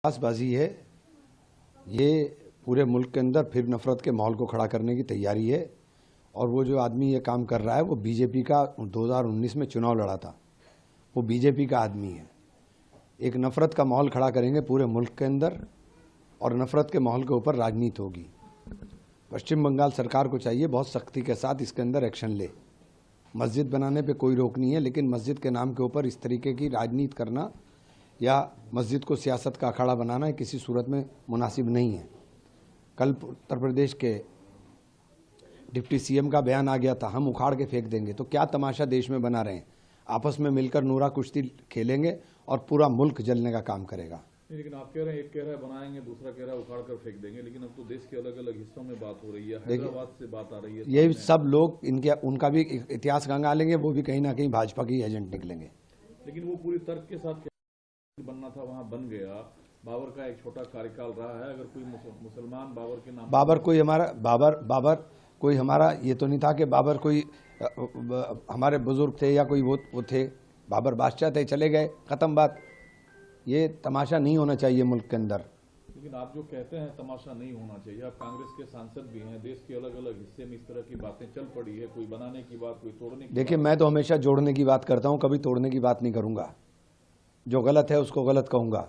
बयासबाजी है। ये पूरे मुल्क के अंदर फिर नफरत के माहौल को खड़ा करने की तैयारी है। और वो जो आदमी ये काम कर रहा है वो बीजेपी का 2019 में चुनाव लड़ा था, वो बीजेपी का आदमी है। एक नफरत का माहौल खड़ा करेंगे पूरे मुल्क के अंदर और नफरत के माहौल के ऊपर राजनीति होगी। पश्चिम बंगाल सरकार को चाहिए बहुत सख्ती के साथ इसके अंदर एक्शन ले। मस्जिद बनाने पे कोई रोक नहीं है, लेकिन मस्जिद के नाम के ऊपर इस तरीके की राजनीति करना या मस्जिद को सियासत का अखाड़ा बनाना किसी सूरत में मुनासिब नहीं है। कल उत्तर प्रदेश के डिप्टी सीएम का बयान आ गया था, हम उखाड़ के फेंक देंगे। तो क्या तमाशा देश में बना रहे हैं? आपस में मिलकर नूरा कुश्ती खेलेंगे और पूरा मुल्क जलने का काम करेगा। लेकिन आप कह रहे हैं एक कह रहा है बनाएंगे, दूसरा कह रहा है उखाड़ कर फेंक देंगे, लेकिन अब तो देश के अलग अलग हिस्सों में बात हो रही है, हैदराबाद से बात आ रही है। ये सब लोग उनका भी इतिहास गंगा लेंगे, वो भी कहीं ना कहीं भाजपा के एजेंट निकलेंगे। लेकिन वो पूरी तर्क के साथ बनना था, वहां बन गया। बाबर का एक छोटा कार्यकाल रहा है, अगर कोई मुसलमान बाबर के नाम बाबर कोई हमारा ये तो नहीं था कि बाबर कोई हमारे बुजुर्ग थे या कोई वो थे। बाबर बादशाह थे, चले गए, खत्म बात। ये तमाशा नहीं होना चाहिए मुल्क के अंदर। लेकिन आप जो कहते हैं तमाशा नहीं होना चाहिए, आप कांग्रेस के सांसद भी हैं, देश के अलग अलग हिस्से में इस तरह की बातें चल पड़ी है, कोई बनाने की बात, कोई तोड़ने की। देखिए, मैं तो हमेशा जोड़ने की बात करता हूं, कभी तोड़ने की बात नहीं करूंगा। जो गलत है उसको गलत कहूंगा।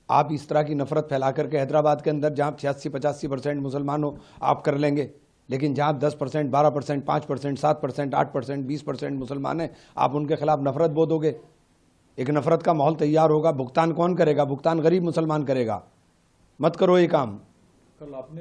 आप इस तरह की नफरत फैला करके हैदराबाद के अंदर जहां 86-85% मुसलमान हो आप कर लेंगे, लेकिन जहां 10%, 12%, 5%, 7%, 8%, 20% मुसलमान हैं, आप उनके खिलाफ नफरत बोलोगे। एक नफरत का माहौल तैयार होगा। भुगतान कौन करेगा? भुगतान गरीब मुसलमान करेगा। मत करो ये काम। कल आपने